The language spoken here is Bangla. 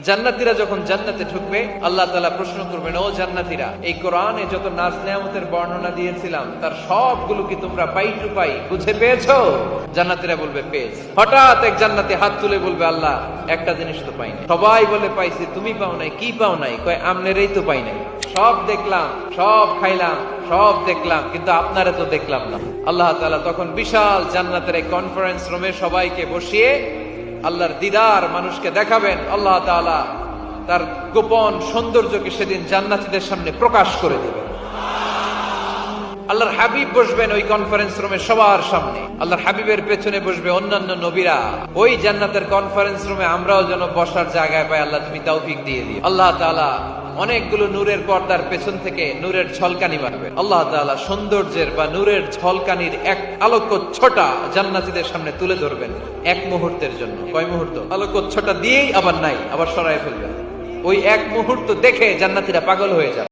জান্নাতীরা যখন জান্নাতে ঢুকবে আল্লাহ তাআলা প্রশ্ন করবেন, ও জান্নাতীরা, এই কোরআনে যত নাজ নেয়ামতের বর্ণনা দিয়েছিলাম তার সবগুলো কি তোমরা পাই টু পাই বুঝে পেয়েছো? জান্নাতীরা বলবে পেয়েছি। হঠাৎ এক জান্নাতি হাত তুলে বলবে, আল্লাহ একটা জিনিস তো পাই নাই। সবাই বলে পাইছি, তুমি পাও নাই। কি পাও নাই? কয় আমনেরই তো পাই নাই। সব দেখলাম, সব খাইলাম, সব দেখলাম, কিন্তু আপনারা তো দেখলাম না। আল্লাহ তাআলা তখন বিশাল জান্নাতের এক কনফারেন্স রুমে সবাইকে বসিয়ে আল্লাহর দিদার মানুষকে দেখাবেন। আল্লাহ তাআলা তার গোপন সৌন্দর্যকে সেদিন জান্নাতীদের সামনে প্রকাশ করে দেবেন। আল্লাহর হাবিব বসবেন ওই কনফারেন্স রুমে সবার সামনে। আল্লাহর হাবিবের পেছনে বসবে অন্যান্য নবীরা। ওই জান্নাতের কনফারেন্স রুমে আমরাও যেন বসার জায়গায় পাই, আল্লাহ তুমি তৌফিক দিয়ে দিও। আল্লাহ তাআলা অনেকগুলো নূরের পর্দার পেছন থেকে নূরের ঝলকানি মারবেন। আল্লাহ তাআলা সৌন্দর্যের বা নূরের ঝলকানির এক আলোকচ্ছটা জান্নাতীদের সামনে তুলে ধরবেন এক মুহূর্তের জন্য। কয় মুহূর্ত? আলোকচ্ছটা দিয়েই আবার নাই, আবার সরায় ফেলবেন। ওই এক মুহূর্ত দেখে জান্নাতীরা পাগল হয়ে যাবে।